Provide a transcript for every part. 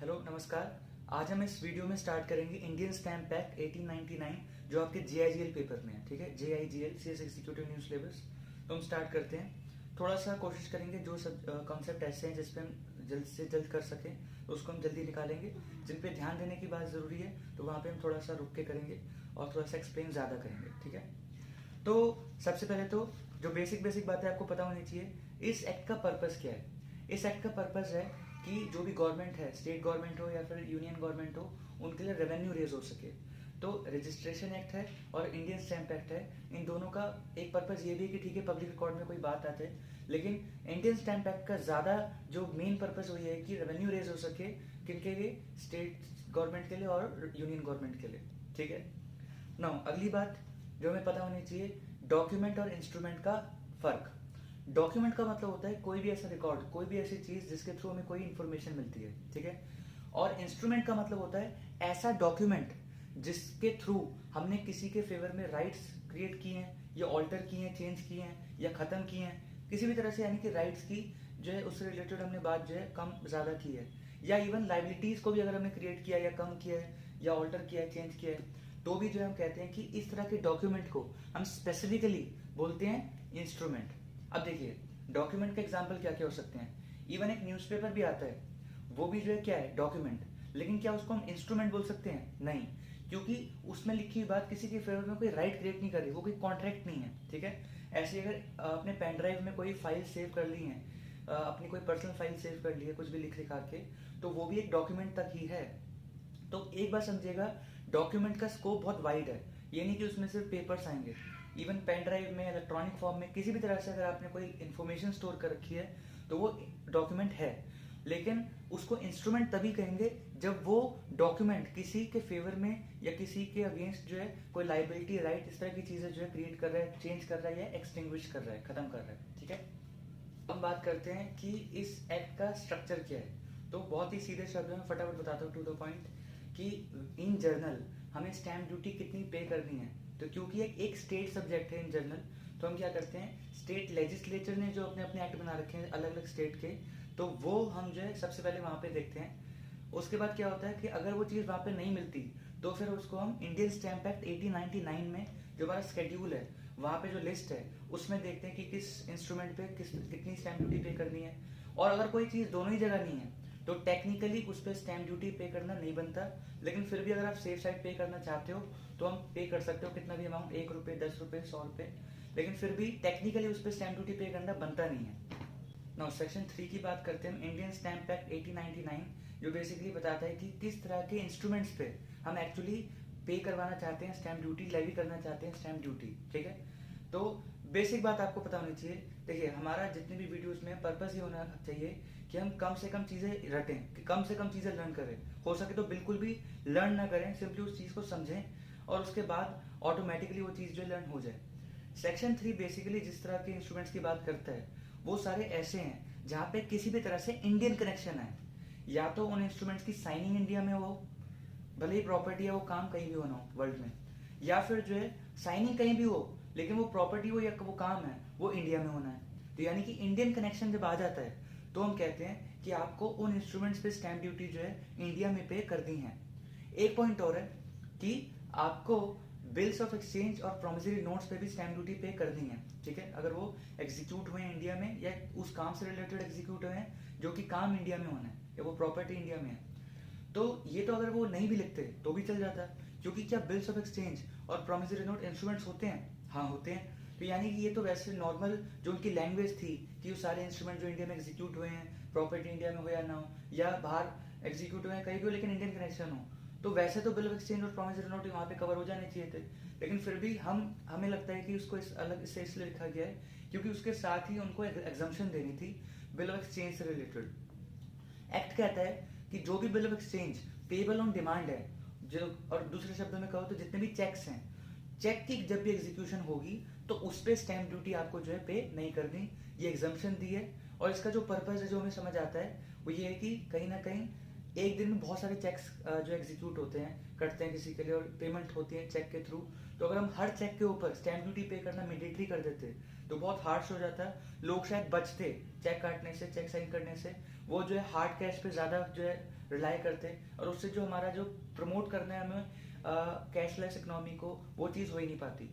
Hello नमस्कार। आज हम इस वीडियो में स्टार्ट करेंगे इंडियन स्टैम्प एक्ट 1899 जो आपके JIGL पेपर में है। ठीक है, JIGL CS executive new syllabus. तो हम स्टार्ट करते हैं। थोड़ा सा कोशिश करेंगे जो सब कॉन्सेप्ट ऐसे हैं जिसपे हम जल्द से जल्द कर सकें तो उसको हम जल्दी निकालेंगे। जिन पे ध्यान देने की बात ज़रूरी है तो वहाँ पे हम थोड़ा सा रुक के करेंगे और थोड़ा सा एक्सप्लेन ज़्यादा करेंगे। ठीक है, तो सबसे पहले तो जो बेसिक बातें आपको पता होनी चाहिए, इस एक्ट का पर्पस क्या है। इस एक्ट का पर्पस है कि जो भी गवर्नमेंट है, स्टेट गवर्नमेंट हो या फिर यूनियन गवर्नमेंट हो, उनके लिए रेवेन्यू रेज हो सके। तो रजिस्ट्रेशन एक्ट है और इंडियन स्टैम्प एक्ट है, इन दोनों का एक पर्पस ये भी है कि ठीक है पब्लिक रिकॉर्ड में कोई बात आते हैं, लेकिन इंडियन स्टैम्प एक्ट का ज़्यादा जो मेन पर्पस वो ये है कि रेवेन्यू रेज हो सके, किनके लिए, स्टेट गवर्नमेंट के लिए और यूनियन गवर्नमेंट के लिए। ठीक है, नाउ अगली बात जो हमें पता होनी चाहिए, डॉक्यूमेंट और इंस्ट्रूमेंट का फर्क। डॉक्यूमेंट का मतलब होता है कोई भी ऐसा रिकॉर्ड, कोई भी ऐसी चीज जिसके थ्रू हमें कोई इंफॉर्मेशन मिलती है। ठीक है, और इंस्ट्रूमेंट का मतलब होता है ऐसा डॉक्यूमेंट जिसके थ्रू हमने किसी के फेवर में राइट्स क्रिएट किए हैं या ऑल्टर किए हैं, चेंज किए हैं या खत्म किए हैं किसी भी तरह से, यानी कि राइट्स की जो है उससे रिलेटेड हमने बात जो है कम ज्यादा की है, या इवन लाइबिलिटीज को भी अगर हमने क्रिएट किया या कम किया है या ऑल्टर किया है, चेंज किया है, तो भी जो है हम कहते हैं कि इस तरह के डॉक्यूमेंट को हम स्पेसिफिकली बोलते हैं इंस्ट्रूमेंट। अब देखिए डॉक्यूमेंट के एग्जाम्पल क्या क्या हो सकते हैं। इवन एक न्यूज़पेपर भी आता है, वो भी जो है क्या है, डॉक्यूमेंट। लेकिन क्या उसको हम इंस्ट्रूमेंट बोल सकते हैं? नहीं, क्योंकि उसमें लिखी हुई बात किसी के फेवर में कोई राइट क्रिएट नहीं कर रही, वो कोई कॉन्ट्रैक्ट नहीं है। ठीक है, ऐसे अगर अपने पेन ड्राइव में कोई फाइल सेव कर ली है, अपनी कोई पर्सनल फाइल सेव कर ली है कुछ भी लिख लिखा के, तो वो भी एक डॉक्यूमेंट तक ही है। तो एक बार समझिएगा, डॉक्यूमेंट का स्कोप बहुत वाइड है, ये नहीं कि उसमें सिर्फ पेपर्स आएंगे। इवन पेन ड्राइव में, इलेक्ट्रॉनिक फॉर्म में, किसी भी तरह से अगर आपने कोई इन्फॉर्मेशन स्टोर कर रखी है तो वो डॉक्यूमेंट है। लेकिन उसको इंस्ट्रूमेंट तभी कहेंगे जब वो डॉक्यूमेंट किसी के फेवर में या किसी के अगेंस्ट जो है कोई लाइबिलिटी, राइट, इस तरह की चीजें जो है क्रिएट कर रहा है, चेंज कर रहा है या एक्सटिंग्विश कर रहा है, खत्म कर रहा है। ठीक है, हम बात करते हैं कि इस एक्ट का स्ट्रक्चर क्या है। तो बहुत ही सीधे शब्दों में फटाफट बताता हूँ टू द पॉइंट कि इन जर्नल हमें स्टैम्प ड्यूटी कितनी पे करनी है। तो क्योंकि एक स्टेट सब्जेक्ट है इन जनरल, तो हम क्या करते हैं, स्टेट लेजिस्लेचर ने जो अपने अपने एक्ट बना रखे हैं अलग अलग स्टेट के, तो वो हम जो है सबसे पहले वहां पे देखते हैं। उसके बाद क्या होता है कि अगर वो चीज़ वहां पे नहीं मिलती तो फिर उसको हम इंडियन स्टैम्प एक्ट 1899 में जो हमारा स्केड्यूल है, वहां पे जो लिस्ट है उसमें देखते हैं कि किस इंस्ट्रूमेंट पे कितनी स्टैम्प ड्यूटी पे करनी है। और अगर कोई चीज़ दोनों ही जगह नहीं है तो टेक्निकली उस पर स्टैम्प ड्यूटी पे करना नहीं बनता, लेकिन फिर भी अगर आप सेफ साइड पे करना चाहते हो तो हम पे कर सकते हो कितना भी अमाउंट, 1 रुपये, 10 रुपये, 100 रुपये, लेकिन फिर भी टेक्निकली उस पर स्टैम्प ड्यूटी पे करना बनता नहीं है। नाउ सेक्शन 3 की बात करते हैं, इंडियन स्टैम्प एक्ट 1899 जो बेसिकली बताता है कि किस तरह के इंस्ट्रूमेंट्स पे हम एक्चुअली पे करवाना चाहते हैं स्टैम्प ड्यूटी, लेवी करना चाहते हैं स्टैम्प ड्यूटी। ठीक है, तो बेसिक बात आपको पता होनी चाहिए। देखिए हमारा जितने भी वीडियोस में पर्पस ये होना चाहिए कि हम कम से कम चीजें रटें, कि कम से कम चीजें लर्न करें। हो सके तो बिल्कुल भी लर्न ना करें, सिंपली उस चीज को समझें और उसके बाद ऑटोमेटिकली वो चीज जो लर्न हो जाए। सेक्शन 3 बेसिकली जिस तरह के इंस्ट्रूमेंट्स की बात करता है वो सारे ऐसे हैं जहां पे किसी भी तरह से इंडियन कनेक्शन है। या तो उन इंस्ट्रूमेंट्स की साइनिंग इंडिया में हो, भले ही प्रॉपर्टी है वो काम कहीं भी होना हो वर्ल्ड में, या फिर जो है साइनिंग कहीं भी हो लेकिन वो प्रॉपर्टी हो या वो काम है वो इंडिया में होना है। तो यानी कि इंडियन कनेक्शन जब आ जाता है तो हम कहते हैं कि आपको उन इंस्ट्रूमेंट्स पे स्टैम्प ड्यूटी जो है इंडिया में पे करनी है। एक पॉइंट और है कि आपको बिल्स ऑफ एक्सचेंज और प्रोमिसरी नोट्स पे भी स्टैम्प ड्यूटी पे करनी है। ठीक है, अगर वो एग्जीक्यूट हुए इंडिया में या उस काम से रिलेटेड एग्जीक्यूट हुए हैं जो कि काम इंडिया में होना है या वो प्रॉपर्टी इंडिया में है, तो ये तो अगर वो नहीं भी लिखते तो भी चल जाता, क्योंकि क्या बिल्स ऑफ एक्सचेंज और प्रोमिसरी नोट इंस्ट्रूमेंट्स होते हैं? हाँ होते हैं। तो यानी कि ये तो वैसे नॉर्मल जो उनकी लैंग्वेज थी कि वो सारे इंस्ट्रूमेंट जो इंडिया में एग्जीक्यूट हुए हैं, प्रॉपर्टी इंडिया में हो या ना हो, या बाहर एग्जीक्यूट हुए हैं कहीं भी हो लेकिन इंडियन कनेक्शन हो, तो वैसे तो बिल ऑफ एक्सचेंज और प्रोमिसरी नोट वहां पे कवर हो जाने चाहिए थे। लेकिन फिर भी हमें लगता है कि उसको अलग से इसलिए लिखा गया है क्योंकि उसके साथ ही उनको एग्जम्पशन देनी थी बिल ऑफ एक्सचेंज से रिलेटेड। एक्ट कहता है कि जो भी bill of exchange payable on demand है, जो, और दूसरे शब्दों में कहो तो जितने भी चेक्स हैं, चेक की जब भी एग्जीक्यूशन होगी तो उस पर स्टैम्प ड्यूटी आपको जो है पे नहीं करनी, ये एग्जम्पशन दी है। और इसका जो पर्पज है जो हमें समझ आता है वो ये है कि कहीं ना कहीं एक दिन में बहुत सारे चेक्स जो एग्जीक्यूट होते हैं, कटते हैं किसी के लिए और पेमेंट होती है चेक के थ्रू, तो अगर हम हर चेक के ऊपर स्टैम्प ड्यूटी पे करना मैंडेटरी कर देते तो बहुत हार्श हो जाता, लोग शायद बचते चेक काटने से, चेक साइन करने से, वो जो है हार्ड कैश पे ज्यादा जो है रिलाई करते, और उससे जो हमारा जो प्रमोट करना है हमें कैशलेस इकोनॉमी को, वो चीज़ हो ही नहीं पाती।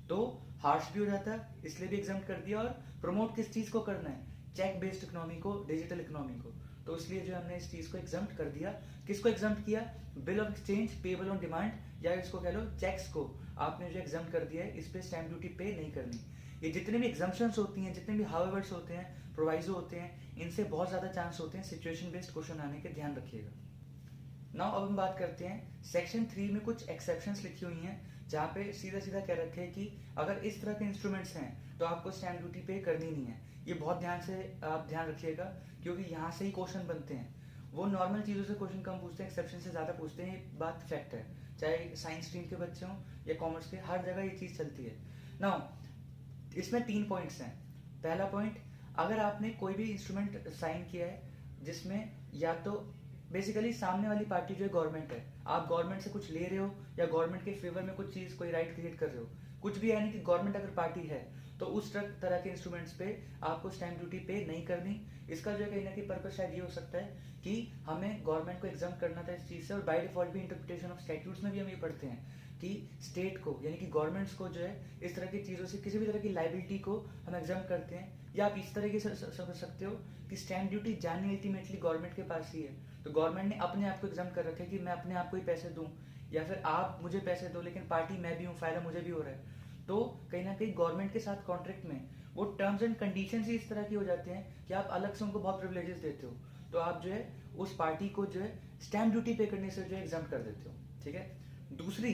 तो हार्श भी हो जाता है, इसलिए भी एग्जाम कर दिया। और प्रमोट किस चीज़ को करना है, चेक बेस्ड इकोनॉमी को, डिजिटल इकोनॉमी को। तो इसलिए जो हमने इस चीज़ को एग्जाम कर दिया। किसको एग्जाम किया, bill of exchange payable on demand, या इसको कह लो चेक्स को आपने जो एग्जाम कर दिया है, इस पे स्टैम्प ड्यूटी पे नहीं करनी। ये जितने भी एग्जाम्पशंस होती हैं, जितने भी हाउएवर्स होते हैं, प्रोवाइजो होते हैं, इनसे बहुत ज़्यादा चांस होते हैं सिचुएशन बेस्ड क्वेश्चन आने के, ध्यान रखिएगा। नाउ अब हम बात करते हैं सेक्शन 3 में कुछ एक्सेप्शंस लिखी हुई हैं, जहाँ पे सीधा सीधा कह रखे हैं कि अगर इस तरह के इंस्ट्रूमेंट्स हैं तो आपको स्टैम्प ड्यूटी पे करनी नहीं है। ये बहुत ध्यान से आप ध्यान रखिएगा, क्योंकि यहाँ से ही क्वेश्चन बनते हैं। वो नॉर्मल चीज़ों से क्वेश्चन कम पूछते हैं, एक्सेप्शन से ज़्यादा पूछते हैं, ये बात फैक्ट है। चाहे साइंस स्ट्रीम के बच्चे हों या कॉमर्स के, हर जगह ये चीज़ चलती है। नाउ इसमें 3 पॉइंट्स हैं। पहला पॉइंट, अगर आपने कोई भी इंस्ट्रूमेंट साइन किया है जिसमें या तो बेसिकली सामने वाली पार्टी जो है गवर्नमेंट है, आप गवर्नमेंट से कुछ ले रहे हो या गवर्नमेंट के फेवर में कुछ चीज, कोई राइट क्रिएट कर रहे हो, कुछ भी, यानी कि गवर्नमेंट अगर पार्टी है तो उस तरह के इंस्ट्रूमेंट्स पे आपको स्टैम्प ड्यूटी पे नहीं करनी। इसका जो है कहीं ना कहीं पर्पस शायद ये हो सकता है कि हमें गवर्नमेंट को एग्जाम करना था इस चीज से। और बाय डिफॉल्ट भी इंटरप्रिटेशन ऑफ स्टैट्यूट्स में भी हम ये पढ़ते हैं कि स्टेट को, यानी कि गवर्नमेंट्स को जो है इस तरह की चीजों से, किसी भी तरह की लाइबिलिटी को हम एग्जाम करते हैं। या आप इस तरीके से समझ सकते हो कि स्टैम्प ड्यूटी जानी अल्टीमेटली गवर्नमेंट के पास ही है। तो गवर्नमेंट ने अपने आप को एग्जाम कर रखा है कि मैं अपने आप को ही पैसे दूं, या फिर आप मुझे पैसे दो, लेकिन पार्टी मैं भी हूँ, फायदा मुझे भी हो रहा है। तो कहीं ना कहीं गवर्नमेंट के साथ कॉन्ट्रैक्ट में वो टर्म्स एंड कंडीशंस ही इस तरह की हो जाते हैं कि आप अलग से उनको बहुत प्रिविलेजेस देते हो, तो आप जो है उस पार्टी को जो है स्टैम्प ड्यूटी पे करने से जो है एग्जाम कर देते हो। ठीक है। दूसरी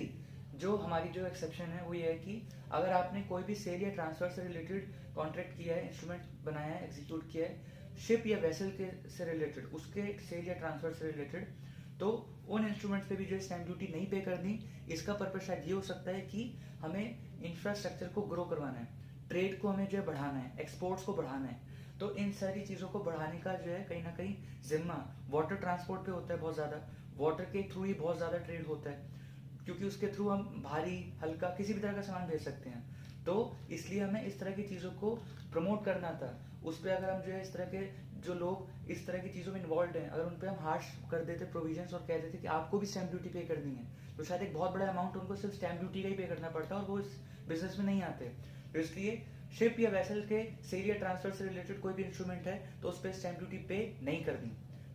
जो हमारी जो एक्सेप्शन है वो ये है कि अगर आपने कोई भी सेल या ट्रांसफर से रिलेटेड कॉन्ट्रैक्ट किया है, इंस्ट्रूमेंट बनाया है, एग्जीक्यूट किया है, शिप या वेसल के से रिलेटेड, उसके सेल या ट्रांसफर से रिलेटेड, तो उन इंस्ट्रूमेंट्स पे भी जो है स्टैम्प ड्यूटी नहीं पे करनी। इसका पर्पस शायद ये हो सकता है कि हमें इंफ्रास्ट्रक्चर को ग्रो करवाना है, ट्रेड को हमें जो है बढ़ाना है, एक्सपोर्ट्स को बढ़ाना है। तो इन सारी चीज़ों को बढ़ाने का जो है कहीं ना कहीं जिम्मा वाटर ट्रांसपोर्ट पे होता है बहुत ज़्यादा। वाटर के थ्रू ही बहुत ज़्यादा ट्रेड होता है, क्योंकि उसके थ्रू हम भारी हल्का किसी भी तरह का सामान भेज सकते हैं। तो इसलिए हमें इस तरह की चीज़ों को प्रमोट करना था। उस पर अगर हम जो है इस तरह के जो लोग इस तरह की चीज़ों में इन्वॉल्व हैं, अगर उन पर हम हार्श कर देते प्रोविजंस और कह देते कि आपको भी स्टैम्प ड्यूटी पे करनी है, तो शायद एक बहुत बड़ा अमाउंट उनको सिर्फ स्टैम्प ड्यूटी का ही पे करना पड़ता और वो इस बिजनेस में नहीं आते। तो इसलिए शिप या वेसल के सेल या ट्रांसफर से रिलेटेड कोई भी इंस्ट्रूमेंट है तो उस पर स्टैम्प ड्यूटी पे नहीं करनी।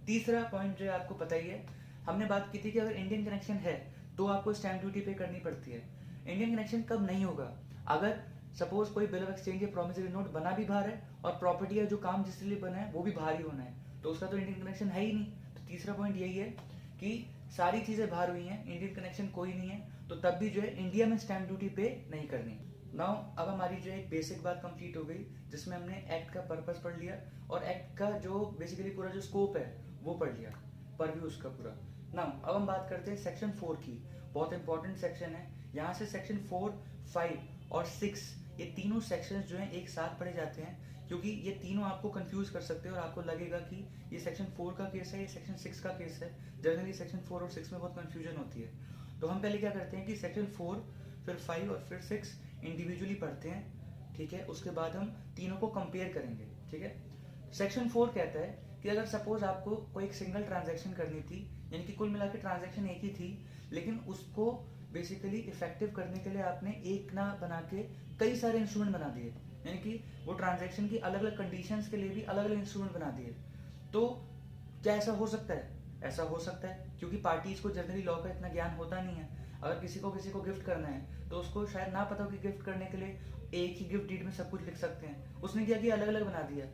तीसरा पॉइंट जो है आपको पता ही है, हमने बात की थी कि अगर इंडियन कनेक्शन है तो आपको स्टैम्प ड्यूटी पे करनी पड़ती है। इंडियन कनेक्शन कब नहीं होगा, अगर सपोज कोई बिल ऑफ एक्सचेंज या प्रोमिसरी नोट बना भी बाहर है और प्रॉपर्टी या जो काम जिसके लिए बना है वो भी बाहर ही होना है, तो उसका तो इंडियन कनेक्शन है ही नहीं। तो तीसरा पॉइंट यही है कि सारी चीजें बाहर हुई हैं, इंडियन कनेक्शन कोई नहीं है, तो तब भी जो है इंडिया में स्टैम्प ड्यूटी पे नहीं करनी। नाउ अब हमारी जो एक बेसिक बात कंप्लीट हो गई, जिसमें हमने एक्ट का पर्पस पढ़ लिया और एक्ट का जो बेसिकली पूरा जो स्कोप है वो पढ़ लिया, परव्यू उसका पूरा। नाउ अब हम बात करते हैं सेक्शन 4 की, बहुत इंपॉर्टेंट सेक्शन है। यहाँ से सेक्शन 4, 5 और 6 ये तीनों सेक्शंस जो हैं एक साथ पढ़े जाते हैं, क्योंकि ये तीनों आपको कंफ्यूज कर सकते हैं और आपको लगेगा कि ये सेक्शन 4 का केस है, ये सेक्शन 6 का केस है। जनरली सेक्शन 4 और 6 में बहुत कंफ्यूजन होती है। तो हम पहले क्या करते हैं कि सेक्शन 4 फिर 5 और फिर 6 इंडिविजुअली पढ़ते हैं, ठीक है। उसके बाद हम तीनों को कंपेयर करेंगे, ठीक है। सेक्शन 4 कहता है कि अगर सपोज आपको कोई एक सिंगल ट्रांजैक्शन करनी थी, यानी कि कुल मिला के ट्रांजैक्शन एक ही थी, लेकिन उसको बेसिकली इफेक्टिव करने के लिए आपने एक ना बना के कई सारे इंस्ट्रूमेंट बना दिए, यानी कि वो ट्रांजैक्शन की अलग अलग कंडीशंस के लिए भी अलग अलग इंस्ट्रूमेंट बना दिए। तो क्या ऐसा हो सकता है? ऐसा हो सकता है, क्योंकि पार्टीज को जनरली लॉ का इतना ज्ञान होता नहीं है। अगर किसी को गिफ्ट करना है तो उसको शायद ना पता हो कि गिफ्ट करने के लिए एक ही गिफ्ट डीड में सब कुछ लिख सकते हैं, उसने क्या किया, अलग अलग बना दिया।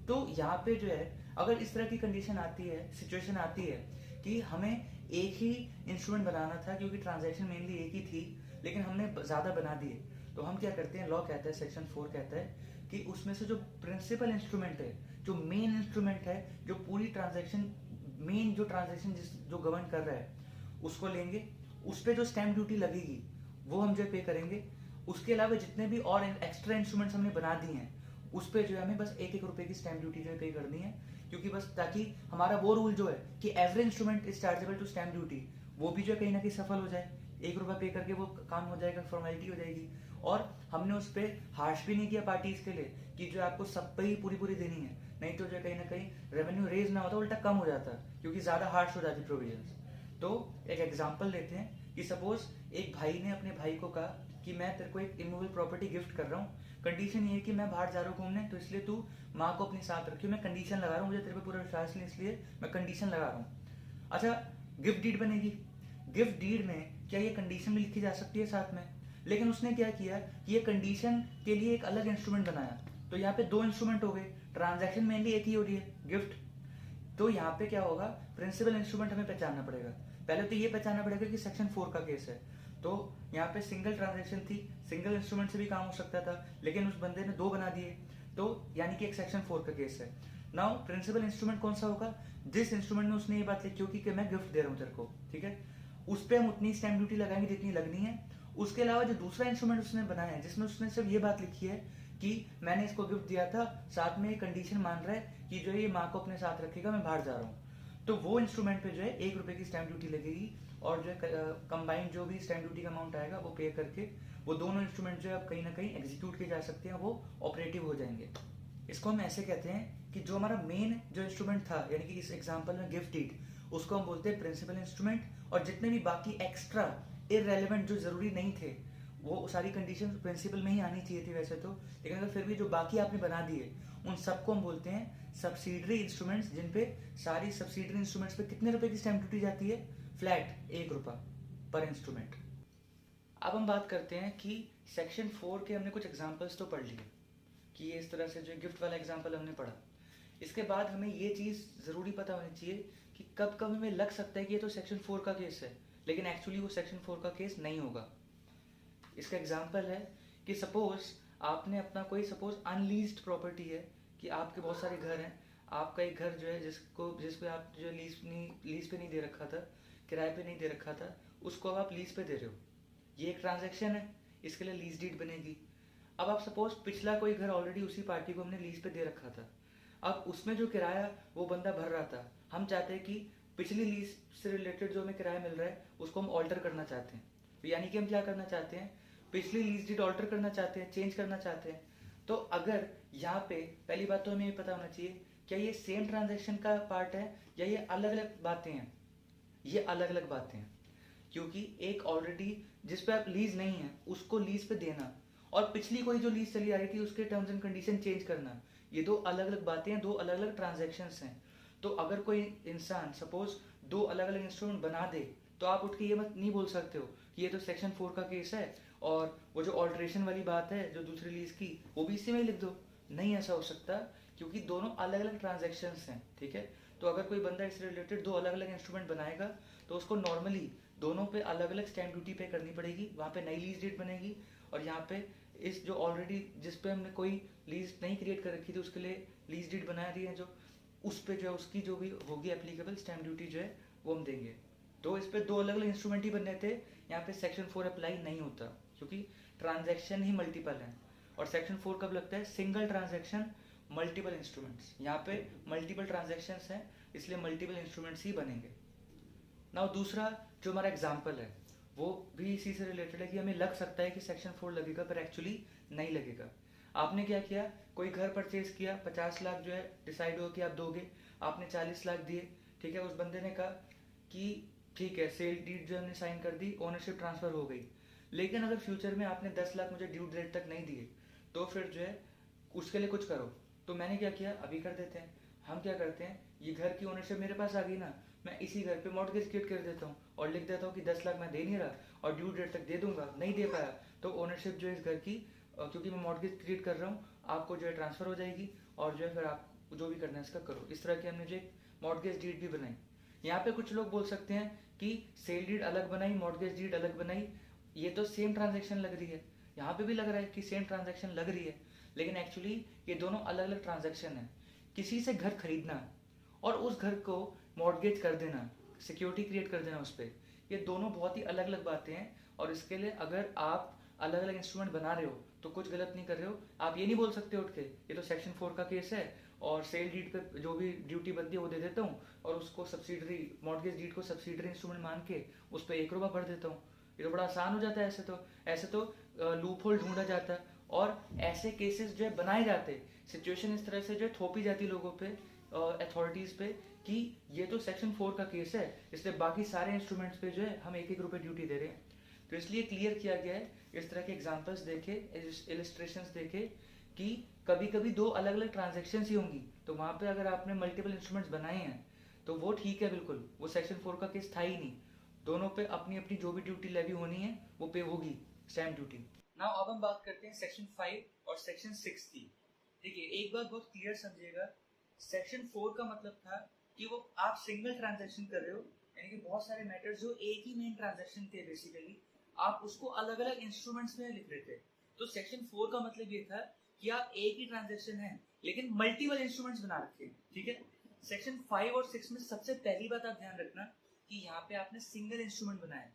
तो यहाँ पे जो है अगर इस तरह की कंडीशन आती है, सिचुएशन आती है कि हमें एक ही इंस्ट्रूमेंट बनाना था क्योंकि ट्रांजैक्शन मेनली एक ही थी, लेकिन हमने ज्यादा बना दिए, तो हम क्या करते हैं, लॉ कहता है, सेक्शन 4 कहता है कि उसमें से जो प्रिंसिपल इंस्ट्रूमेंट है, जो मेन इंस्ट्रूमेंट है, जो पूरी ट्रांजैक्शन, मेन जो ट्रांजैक्शन जो गवर्न कर रहा है उसको लेंगे, उस पर जो स्टैम्प ड्यूटी लगेगी वो हम जो पे करेंगे। उसके अलावा जितने भी और एक्स्ट्रा इंस्ट्रूमेंट्स हमने बना दिए हैं उस पर जो है हमें बस 1-1 रुपए की स्टैम्प ड्यूटी जो है पे करनी है, क्योंकि बस ताकि हमारा वो रूल जो है कि every instrument is chargeable to stamp duty, वो भी जो है कहीं ना कहीं सफल हो जाए। 1 रुपया पे करके वो काम हो जाएगा, फॉर्मेलिटी हो जाएगी। और हमने उस पर हार्श भी नहीं किया पार्टीज के लिए कि जो आपको सब पे ही पूरी पूरी देनी है। नहीं तो जो कहीं ना कहीं रेवेन्यू रेज ना होता, उल्टा कम हो जाता, क्योंकि ज़्यादा हार्श हो जाती प्रोविजंस। तो एक एग्जांपल लेते हैं कि सपोज एक भाई ने अपने भाई को कहा कि मैं तेरे को एक इमूवेबल प्रॉपर्टी गिफ्ट कर रहा हूँ, कंडीशन ये है कि मैं बाहर जा रहा हूँ घूमने, तो इसलिए तू माँ को अपने साथ रखियो, मैं कंडीशन लगा रहा हूँ, मुझे तेरे पे पूरा विश्वास नहीं, इसलिए मैं कंडीशन लगा रहा हूँ। अच्छा, गिफ्ट डीड बनेगी, गिफ्ट डीड में क्या ये कंडीशन भी लिखी जा सकती है साथ में, लेकिन उसने क्या किया कि ये कंडीशन के लिए एक अलग इंस्ट्रूमेंट बनाया। तो यहाँ पे दो इंस्ट्रूमेंट हो गए, ट्रांजैक्शन मेनली एक ही हो रही है, गिफ्ट। तो यहाँ पे क्या होगा, प्रिंसिपल इंस्ट्रूमेंट हमें पहचानना पड़ेगा। पहले तो ये पहचानना पड़ेगा कि सेक्शन 4 का केस है, तो यहाँ पे सिंगल ट्रांजैक्शन थी, सिंगल इंस्ट्रूमेंट से भी काम हो सकता था, लेकिन उस बंदे ने दो बना दिए, तो यानी कि एक सेक्शन 4 का केस है। नाउ प्रिंसिपल इंस्ट्रूमेंट कौन सा होगा, जिस इंस्ट्रूमेंट में उसने ये बात लिखी होगी कि मैं गिफ्ट दे रहा हूँ तेरे को, ठीक है, उस पर हम उतनी स्टैम्प ड्यूटी लगाएंगे जितनी लगनी है। उसके अलावा जो दूसरा इंस्ट्रूमेंट उसने बनाया है, जिसमें उसने सिर्फ ये बात लिखी है कि मैंने इसको गिफ्ट दिया था, साथ में ये कंडीशन मान रहा है कि जो है ये माँ को अपने साथ रखेगा, मैं बाहर जा रहा हूँ, तो वो इंस्ट्रूमेंट पे जो है 1 रुपए की स्टैम्प ड्यूटी लगेगी, और जो है कंबाइंड जो भी स्टैम्प ड्यूटी का अमाउंट आएगा वो पे करके वो दोनों इंस्ट्रूमेंट जो है अब कहीं ना कहीं एग्जीक्यूट किए जा सकते हैं, वो ऑपरेटिव हो जाएंगे। इसको हम ऐसे कहते हैं कि जो हमारा मेन जो इंस्ट्रूमेंट था, यानी कि इस एग्जांपल में गिफ्ट डीड, उसको हम बोलते हैं प्रिंसिपल इंस्ट्रूमेंट, और जितने भी बाकी एक्स्ट्रा इररेलेवेंट जो जरूरी नहीं थे, वो सारी कंडीशन प्रिंसिपल में ही आनी चाहिए थी वैसे तो, लेकिन अगर फिर भी जो बाकी आपने बना दिए उन सबको हम बोलते हैं सब्सिडरी इंस्ट्रूमेंट्स, जिन पे सारी सब्सिडरी इंस्ट्रूमेंट्स पे कितने रुपए की स्टैम्प ड्यूटी जाती है, फ्लैट 1 रुपया पर इंस्ट्रूमेंट। अब हम बात करते हैं कि सेक्शन 4 के हमने कुछ एग्जांपल्स तो पढ़ लिए कि ये इस तरह से जो गिफ्ट वाला एग्जांपल हमने पढ़ा। इसके बाद हमें ये चीज़ ज़रूरी पता होनी चाहिए कि कब कब हमें लग सकता है कि ये तो सेक्शन 4 का केस है, लेकिन एक्चुअली वो सेक्शन 4 का केस नहीं होगा। इसका एग्जांपल है कि सपोज आपने अपना कोई सपोज अनलीज्ड प्रॉपर्टी है, कि आपके बहुत सारे घर हैं, आपका एक घर जो है जिस पे आप जो लीज पे नहीं दे रखा था, किराए पे नहीं दे रखा था, उसको अब आप लीज पे दे रहे हो, ये एक ट्रांजैक्शन है, इसके लिए लीज डीड बनेगी। अब आप सपोज पिछला कोई घर ऑलरेडी उसी पार्टी को हमने लीज पे दे रखा था, अब उसमें जो किराया वो बंदा भर रहा था, हम चाहते हैं कि पिछली लीज से रिलेटेड जो हमें किराया मिल रहा है उसको हम ऑल्टर करना चाहते हैं। तो यानी कि हम क्या करना चाहते हैं, पिछली लीज डीड ऑल्टर करना चाहते हैं, चेंज करना चाहते हैं। तो अगर यहाँ पे पहली बात तो हमें ये पता होना चाहिए क्या ये सेम ट्रांजैक्शन का पार्ट है या ये अलग अलग बातें हैं। ये अलग अलग बातें हैं, क्योंकि एक ऑलरेडी जिस पे आप लीज नहीं है उसको लीज पे देना, और पिछली कोई जो लीज चली आ रही थी उसके टर्म्स एंड कंडीशन चेंज करना, ये दो अलग अलग बातें हैं, दो अलग अलग ट्रांजेक्शन्स हैं। तो अगर कोई इंसान सपोज दो अलग अलग इंस्ट्रूमेंट बना दे, तो आप उठ के ये मत नहीं बोल सकते हो कि ये तो सेक्शन 4 का केस है, और वो जो ऑल्ट्रेशन वाली बात है जो दूसरी लीज की वो भी इसी में ही लिख दो। नहीं ऐसा हो सकता, क्योंकि दोनों अलग अलग ट्रांजेक्शन्स हैं, ठीक है। तो अगर कोई बंदा इससे रिलेटेड दो अलग अलग इंस्ट्रूमेंट बनाएगा तो उसको नॉर्मली दोनों पे अलग अलग स्टैम्प ड्यूटी पे करनी पड़ेगी, वहाँ पे नई लीज डेट बनेगी, और यहाँ पे इस जो ऑलरेडी जिस पे हमने कोई लीज नहीं क्रिएट कर रखी थी उसके लिए लीज डीड बना रही है, जो उस पे जो है उसकी जो भी होगी एप्लीकेबल स्टैम्प ड्यूटी जो है वो हम देंगे। तो इस पे दो अलग अलग इंस्ट्रूमेंट ही बनने थे, यहाँ पे सेक्शन 4 अप्लाई नहीं होता, क्योंकि ट्रांजैक्शन ही मल्टीपल है, और सेक्शन 4 कब लगता है, सिंगल ट्रांजैक्शन मल्टीपल इंस्ट्रूमेंट्स, यहाँ पे मल्टीपल ट्रांजैक्शंस हैं इसलिए मल्टीपल इंस्ट्रूमेंट्स ही बनेंगे। नाउ दूसरा जो हमारा एग्जाम्पल है वो भी इसी से रिलेटेड है कि हमें लग सकता है कि सेक्शन 4 लगेगा पर एक्चुअली नहीं लगेगा। आपने क्या किया, कोई घर परचेज किया, 50 लाख जो है डिसाइड हो कि आप दोगे, आपने 40 लाख दिए, ठीक है। उस बंदे ने कहा कि ठीक है, सेल डीड जो हमने साइन कर दी, ओनरशिप ट्रांसफर हो गई, लेकिन अगर फ्यूचर में आपने 10 लाख मुझे ड्यू डेट तक नहीं दिए तो फिर जो है उसके लिए कुछ करो। तो मैंने क्या किया, अभी कर देते हैं। हम क्या करते हैं, ये घर की ओनरशिप मेरे पास आ गई ना, मैं इसी घर पे मॉर्गेज क्रिएट कर देता हूँ और लिख देता हूँ कि 10 लाख मैं दे नहीं रहा और ड्यू डेट तक दे दूंगा, नहीं दे पाया तो ओनरशिप जो है इस घर की, क्योंकि मैं मॉर्गेज क्रिएट कर रहा हूँ, आपको जो है ट्रांसफर हो जाएगी, और जो है फिर आप जो भी करना है इसका करो। इस तरह की हमने जो एक मॉर्गेज डीड भी बनाई। यहाँ पे कुछ लोग बोल सकते हैं कि सेल डीड अलग बनाई, मॉर्गेज डीड अलग बनाई, ये तो सेम ट्रांजेक्शन लग रही है। यहाँ पे भी लग रहा है कि सेम ट्रांजेक्शन लग रही है, लेकिन एक्चुअली ये दोनों अलग अलग ट्रांजेक्शन है। किसी से घर खरीदना और उस घर को मॉर्गेज कर देना, सिक्योरिटी क्रिएट कर देना उस पर, ये दोनों बहुत ही अलग अलग बातें हैं। और इसके लिए अगर आप अलग अलग इंस्ट्रूमेंट बना रहे हो तो कुछ गलत नहीं कर रहे हो। आप ये नहीं बोल सकते उठ के ये तो सेक्शन 4 का केस है और सेल डीड पे जो भी ड्यूटी बनती है वो दे देता हूँ और उसको सब्सिडरी मॉर्गेज डीड को सब्सिडरी इंस्ट्रूमेंट मान के उस पर 1 रुपया भर देता हूँ। ये तो बड़ा आसान हो जाता है। ऐसे तो लूप होल ढूंढा जाता है और ऐसे केसेस जो है बनाए जाते, सिचुएशन इस तरह से जो है थोपी जाती लोगों पे, अथॉरिटीज पे, कि ये तो सेक्शन 4 का केस है, इसलिए बाकी सारे इंस्ट्रूमेंट्स पे जो है हम 1-1 रुपए ड्यूटी दे रहे हैं। तो इसलिए क्लियर किया गया है, इस तरह के एग्जांपल्स देखे, इलिस्ट्रेशंस देखे कि कभी कभी दो अलग अलग ट्रांजेक्शन ही होंगी, तो वहां पे अगर आपने मल्टीपल इंस्ट्रूमेंट्स बनाए हैं तो वो ठीक है, बिल्कुल वो सेक्शन 4 का केस था ही नहीं। दोनों पे अपनी अपनी जो भी ड्यूटी लेवी होनी है वो पे होगी, स्टैम्प ड्यूटी। नाउ अब हम बात करते हैं सेक्शन 5 और सेक्शन 6 की। देखिए एक बात बहुत क्लियर समझिएगा, सेक्शन 4 का मतलब था कि वो आप सिंगल ट्रांजैक्शन कर रहे हो, यानी कि बहुत सारे मैटर्स जो एक ही मेन ट्रांजैक्शन थे बेसिकली, आप उसको अलग अलग इंस्ट्रूमेंट्स में लिख रहे थे। तो सेक्शन 4 का मतलब ये था कि आप एक ही ट्रांजैक्शन है लेकिन मल्टीपल इंस्ट्रूमेंट्स बना रखे हैं, ठीक है। सेक्शन 5 और 6 में सबसे पहली बात आप ध्यान रखना कि यहाँ पे आपने सिंगल इंस्ट्रूमेंट बनाया।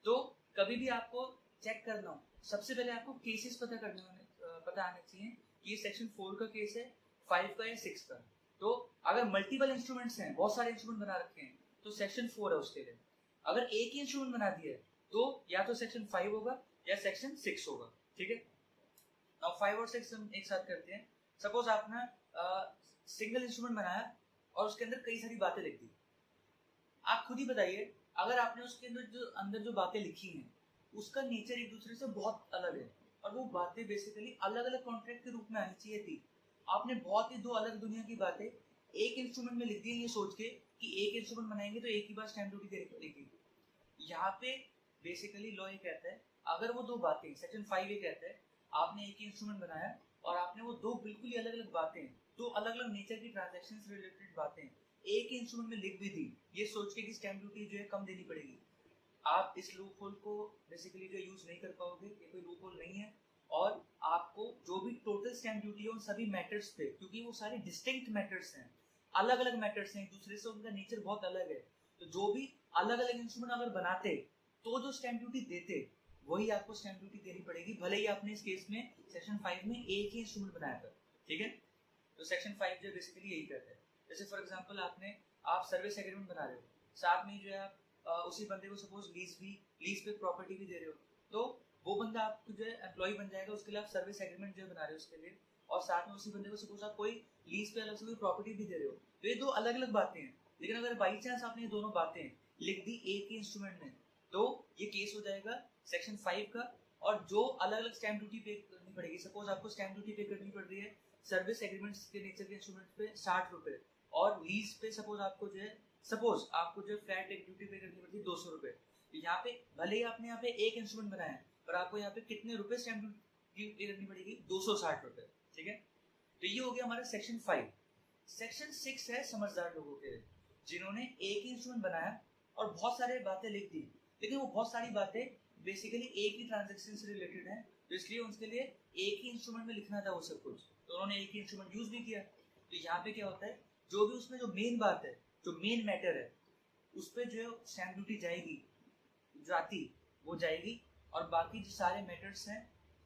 तो कभी भी आपको चेक करना हो, सबसे पहले आपको केसेस पता आने चाहिए कि ये सेक्शन 4 का केस है, 5 का या 6 का। तो अगर मल्टीपल इंस्ट्रूमेंट्स हैं, बहुत सारे इंस्ट्रूमेंट बना रखे हैं, तो सेक्शन 4 है उसके लिए। अगर एक ही इंस्ट्रूमेंट बना दिया है तो या तो सेक्शन 5 होगा या सेक्शन 6 होगा, ठीक है। अब 5 और 6 हम एक साथ करते हैं। सपोज आपने सिंगल इंस्ट्रूमेंट बनाया और उसके अंदर कई सारी बातें लिख दी। आप खुद ही बताइए, अगर आपने उसके अंदर जो बातें लिखी हैं उसका नेचर एक दूसरे से बहुत अलग है और वो बातें बेसिकली अलग अलग कॉन्ट्रैक्ट के रूप में आनी चाहिए थी। आपने बहुत ही दो अलग दुनिया की बातें एक इंस्ट्रूमेंट में लिख दी ये सोच के कि एक इंस्ट्रूमेंट बनाएंगे तो एक ही बार स्टैम्प ड्यूटी देनी पड़ेगी। यहाँ पे बेसिकली लॉ ये कहता है, अगर वो दो बातें, सेक्शन 5 ये कहता है आपने एक ही इंस्ट्रूमेंट बनाया और आपने वो दो बिल्कुल ही अलग अलग बातें, दो अलग अलग नेचर की ट्रांजैक्शन से रिलेटेड बातें एक ही इंस्ट्रूमेंट में लिख भी दी, ये सोच के कि स्टैम्प ड्यूटी जो है कम देनी पड़ेगी, आप इस लूप होल को बेसिकली जो यूज नहीं कर पाओगे। ये कोई लूप होल नहीं है और आपको जो भी टोटल स्टैम्प ड्यूटी है उन सभी मैटर्स पे, क्योंकि वो सारे डिस्टिंक्ट मैटर्स हैं, अलग अलग मैटर्स हैं, एक दूसरे से उनका नेचर बहुत अलग है, तो जो भी अलग अलग इंस्ट्रूमेंट अगर बनाते तो जो स्टैम्प ड्यूटी देते वही आपको स्टैम्प ड्यूटी देनी पड़ेगी, भले ही आपने इस केस में सेक्शन 5 में एक ही इंस्ट्रूमेंट बनाया था, ठीक है। तो सेक्शन 5 जो बेसिकली यही कहता है। जैसे फॉर एग्जांपल आप सर्विस एग्रीमेंट बना रहे हो, साथ में जो है आप उसी बंदे को सपोज लीज पे प्रॉपर्टी भी दे रहे हो, तो वो बंदा आपको जो है एम्प्लॉय बन जाएगा, उसके लिए आप सर्विस एग्रीमेंट जो है बना रहे हो उसके लिए, और साथ में उसी बंदे को सपोज आप कोई लीज पे अलग से कोई प्रॉपर्टी भी दे रहे हो। तो ये दो अलग अलग बातें हैं, लेकिन अगर बाई चांस आपने ये दोनों बातें लिख दी एक ही इंस्ट्रूमेंट में तो ये केस हो जाएगा सेक्शन 5 का, और जो अलग अलग स्टैम्प ड्यूटी पे करनी पड़ेगी, सपोज आपको स्टैम्प ड्यूटी पे करनी पड़ रही है सर्विस एग्रीमेंट्स के नेचर के इंस्ट्रूमेंट पे 60 रुपए, और लीज पे सपोज आपको जो फ्लैट एक ड्यूटी पे करनी पड़ती है 200 रुपए। तो यहाँ पे भले ही आपने यहाँ पे एक इंस्ट्रूमेंट बनाया है पर आपको यहाँ पे कितने रुपए स्टैम्प ड्यूटी पे करनी पड़ेगी, 260 रुपए, ठीक है। तो ये हो गया हमारा सेक्शन 5। सेक्शन 6 है समझदार लोगों के लिए, जिन्होंने एक ही इंस्ट्रूमेंट बनाया और बहुत सारे बातें लिख दी, लेकिन वो बहुत सारी बातें बेसिकली एक ही ट्रांजेक्शन से रिलेटेड है, तो इसलिए उनके लिए एक ही इंस्ट्रूमेंट में लिखना था वो सब कुछ, तो उन्होंने एक ही इंस्ट्रूमेंट यूज भी किया। तो यहाँ पे क्या होता है, जो भी उसमें जो मेन बात है, जो मेन मैटर है, उस पर जो है स्टैम्प ड्यूटी वो जाएगी, और बाकी जो सारे मैटर्स हैं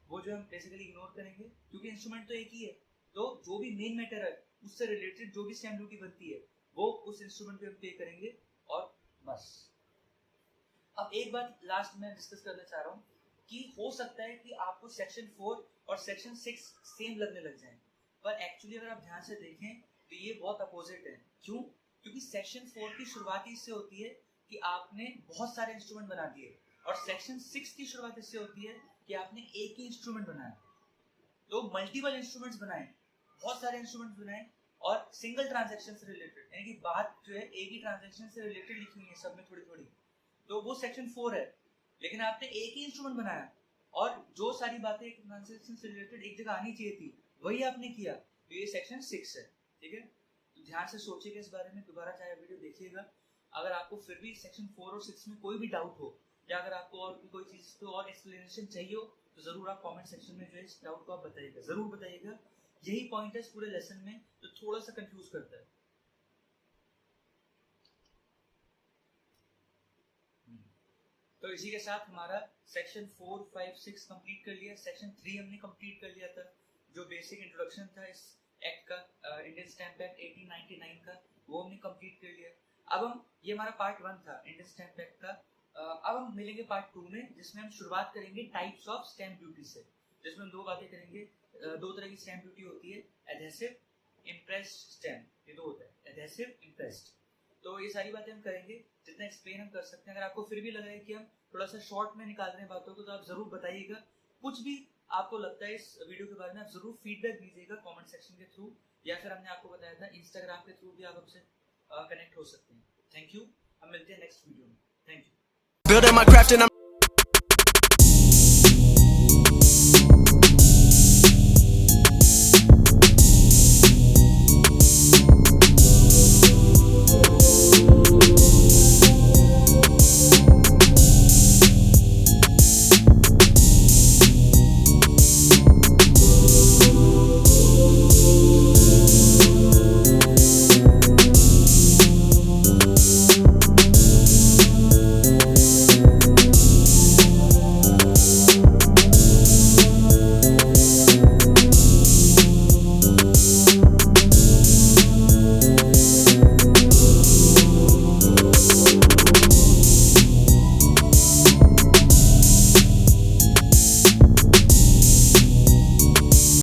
वो जो हम बेसिकली इग्नोर करेंगे, क्योंकि इंस्ट्रूमेंट तो एक ही है। तो जो भी मेन मैटर है उससे रिलेटेड जो भी स्टैम्प ड्यूटी बनती है वो उस इंस्ट्रूमेंट पे हम पे करेंगे, और बस। अब एक बात लास्ट में डिस्कस करना चाह रहा हूँ कि हो सकता है कि आपको सेक्शन 4 और सेक्शन 6 सेम लगने लग जाए, पर एक्चुअली अगर आप ध्यान से देखें तो ये बहुत अपोजिट है। क्यों? क्योंकि सेक्शन 4 की शुरुआत इससे होती है कि आपने बहुत सारे इंस्ट्रूमेंट बना दिए, और सेक्शन 6 की शुरुआत इससे होती है कि आपने एक ही इंस्ट्रूमेंट बनाया। तो मल्टीपल इंस्ट्रूमेंट्स बनाए, बहुत सारे इंस्ट्रूमेंट्स बनाए, और सिंगल ट्रांजैक्शन से रिलेटेड, यानी कि बात जो है एक ही ट्रांजैक्शन से रिलेटेड लिखी हुई है सब में थोड़ी थोड़ी, तो वो सेक्शन 4 है। लेकिन आपने एक ही इंस्ट्रूमेंट बनाया और जो सारी बातें एक ट्रांजैक्शन से रिलेटेड एक जगह आनी चाहिए थी वही आपने किया, तो ये सेक्शन 6 है, ठीक है। तो ध्यान से सोचिएगा इस बारे में, दोबारा चाहे वीडियो देखिएगा। अगर आपको फिर भी सेक्शन 4 और 6 में कोई भी डाउट हो, या अगर आपको और भी कोई चीज तो और एक्सप्लेनेशन चाहिए हो, तो जरूर आप कमेंट सेक्शन में जो है इस डाउट को आप बताइएगा, जरूर बताइएगा। यही पॉइंट है इस पूरे लेसन में जो थोड़ा सा कंफ्यूज करता है। तो इसी के साथ हमारा सेक्शन 4, 5, 6 कंप्लीट कर लिया। सेक्शन 3 हमने कंप्लीट कर लिया था, जो बेसिक इंट्रोडक्शन था इस एक्ट का, इंडियन स्टैम्प एक्ट 1899 का, वो हमने कंप्लीट कर लिया। ये हमारा पार्ट 1 था इंडियन स्टैम्प एक्ट का। अब हम मिलेंगे पार्ट 2 में, जिसमें हम शुरुआत करेंगे टाइप्स ऑफ स्टैम्प ड्यूटी से। जिसमें हम दो बातें करेंगे। दो तरह की स्टैम्प ड्यूटी होती है, एडहेसिव, इम्प्रेस्ड स्टैम्प, ये दो होता है, एडहेसिव, इम्प्रेस्ड। तो ये सारी बातें हम करेंगे, जितना एक्सप्लेन हम कर सकते हैं। अगर आपको फिर भी लग रहा है कि हम थोड़ा सा शॉर्ट में निकाल रहे हैं बातों को, तो आप जरूर बताइएगा। कुछ भी आपको लगता है इस वीडियो के बारे में, आप जरूर फीडबैक दीजिएगा कमेंट सेक्शन के थ्रू, या फिर हमने आपको बताया था इंस्टाग्राम के थ्रू भी आप हमसे कनेक्ट हो सकते हैं। थैंक यू, हम मिलते हैं नेक्स्ट वीडियो में। Thank you.